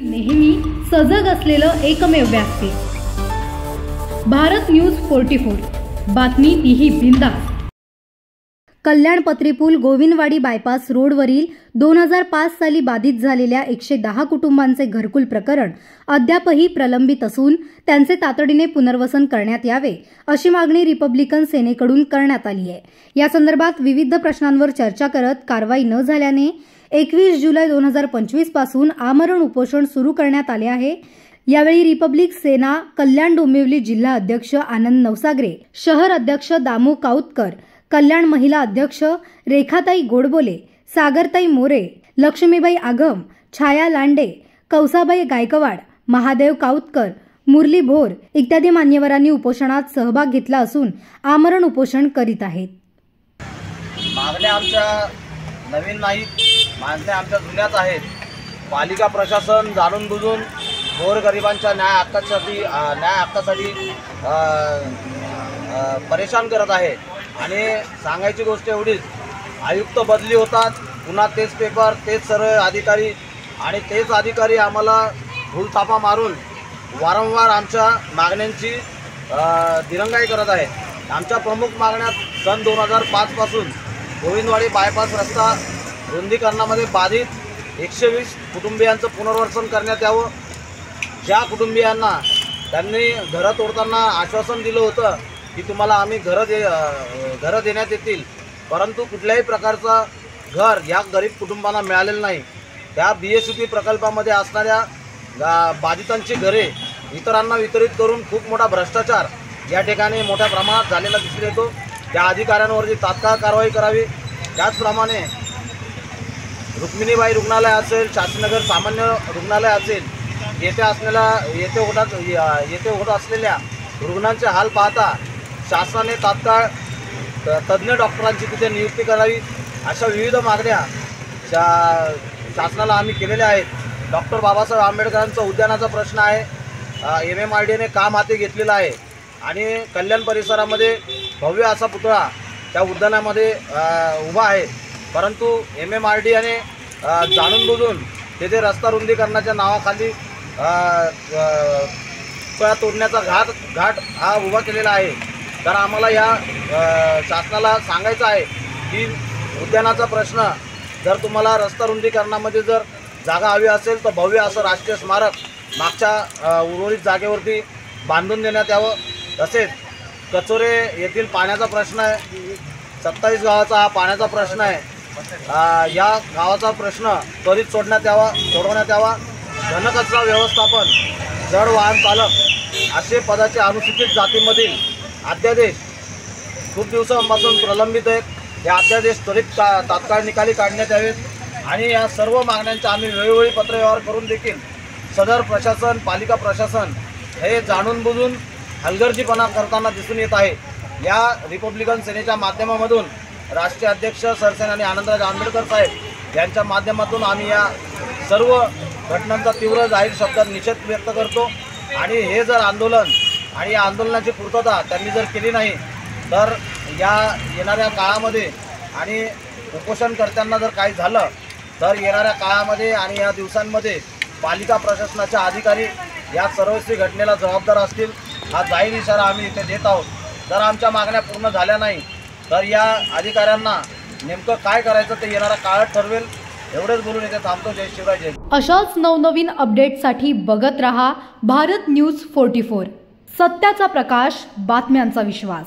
नेहमी सजग असलेलं एकमेव व्यासपीठ भारत न्यूज 44 बातमी तीही बिंदास। कल्याण पत्रीपूल गोविंदवाडी बायपास रोडवरील 2005 साली बाधित झालेल्या 110 कुटुंबांचे घरकुल प्रकरण अद्यापही प्रलंबित असून त्यांचे तातडीने पुनर्वसन करण्यात यावे अशी मागणी रिपब्लिकन सेनेकडून करण्यात आली आहे। या संदर्भात विविध प्रश्नांवर चर्चा करत कारवाई न झाल्याने 21 जुलै 2025 पासून आमरण उपोषण सुरू करण्यात आले आहे। यावेळी रिपब्लिक सेना कल्याण डोंबिवली जिल्हा अध्यक्ष आनंद नवसागरे, शहर अध्यक्ष दामू काऊतकर, कल्याण महिला अध्यक्ष रेखाताई गोडबोले, सागरताई मोरे, लक्ष्मीबाई आगम, छाया लांडे, कौसाबाई गायकवाड, महादेव काऊतकर, मुरली भोर इत्यादी मान्यवरांनी उपोषणात सहभाग घेतला असून आमरण उपोषण करीत आहेत। मागण्या आमच्या नवीन नाहीत, मागण्या आमच्या जुन्याच आहेत। पालिका प्रशासन जाणून बुजून गोरगरिबांच्या न्याय हक्कासाठी परेशान करत आहे। आणि सांगायची गोष्ट एवढीच, आयुक्त बदली होतात, पुन्हा तेच पेपर, तेच सर्व अधिकारी आणि तेच अधिकारी आम्हाला भूलथापा मारून वारंवार आमच्या मागण्यांची दिरंगाई करत आहेत। आमच्या प्रमुख मागण्या सन 2005 पासून गोविंदवाडी बायपास रस्ता रुंदीकरणामध्ये बाधित 120 कुटुंबियांचं पुनर्वसन करण्यात यावं। ज्या कुटुंबियांना त्यांनी घरं तोडताना आश्वासन दिलं होतं की तुम्हाला आम्ही घरं देण्यात येतील, परंतु कुठल्याही प्रकारचा घर या गरीब कुटुंबांना मिळालेलं नाही। त्या BSUP प्रकल्पामध्ये असणाऱ्या बाधितांची घरे इतरांना वितरित करून खूप मोठा भ्रष्टाचार या ठिकाणी मोठ्या प्रमाणात झालेला दिसून येतो। त्या अधिकाऱ्यांवरती तात्काळ कारवाई करावी। त्याचप्रमाणे रुक्मिणीबाई रुग्णालय असेल, शास्त्रीनगर सामान्य रुग्णालय असेल, येथे होत असलेल्या रुग्णांचे हाल पाहता शासनाने तात्काळ तज्ज्ञ डॉक्टरांची तिथे नियुक्ती करावी। अशा विविध मागण्या शासनाला आम्ही केलेल्या आहेत। डॉक्टर बाबासाहेब आंबेडकरांचा उद्यानाचा प्रश्न आहे, MMRDने काम हाती घेतलेला आहे आणि कल्याण परिसरामध्ये भव्य असा पुतळा त्या उद्यानामध्ये उभा आहे, परंतु MMRDने जाणून बुजून तेथे रस्ता रुंदीकरणाच्या नावाखाली पुतळा तोडण्याचा घाट हा उभा केलेला आहे। तर आम्हाला या शासनाला सांगायचं आहे की उद्यानाचा प्रश्न जर तुम्हाला रस्ता रुंदीकरणामध्ये जर जागा हवी असेल तर भव्य असं राष्ट्रीय स्मारक मागच्या उर्वरित जागेवरती बांधून देण्यात यावं। तसेच कचोरे येथील पाण्याचा प्रश्न आहे, 27 गावाचा हा पाण्याचा प्रश्न आहे, या गावाचा प्रश्न त्वरित सोडवण्यात यावा। घनकचरा व्यवस्थापन, जड वाहन चालक असे पदाचे अनुसूचित जातीमधील अध्यादेश खूप दिवसांपासून प्रलंबित आहेत। हे अध्यादेश त्वरित तात्काळ निकाली काढण्यात यावेत आणि या सर्व मागण्यांचा आम्ही वेळोवेळी पत्रव्यवहार करून देखील सदर प्रशासन, पालिका प्रशासन हे जाणून बुजून हलगर्जीपणा करताना दिसून येत आहे। या रिपब्लिकन सेनेच्या माध्यमामधून राष्ट्रीय अध्यक्ष सरसेनानी आनंदराज आंबेडकर साहेब यांच्या माध्यमातून आम्ही या सर्व घटनांचा तीव्र जाहीर शब्दात निषेध व्यक्त करतो आणि हे जर आंदोलन आणि या आंदोलनाची पूर्तता त्यांनी जर केली नाही तर या येणाऱ्या काळामध्ये आणि उपोषणकर्त्यांना जर काही झालं तर येणाऱ्या काळामध्ये आणि या दिवसांमध्ये पालिका प्रशासनाच्या अधिकारी या सर्वस्वी घटनेला जबाबदार असतील, हा जाहीर इशारा आम्ही इथे देत आहोत। जर आमच्या मागण्या पूर्ण झाल्या नाही तर या अधिकाऱ्यांना नेमकं काय करायचं ते येणारा काळ ठरवेल। एवढेच बोलून इथे थांबतो। जय शिवराय, जय। अशाच नवनवीन अपडेटसाठी बघत रहा भारत न्यूज 44, सत्याचा प्रकाश, बातम्यांचा विश्वास।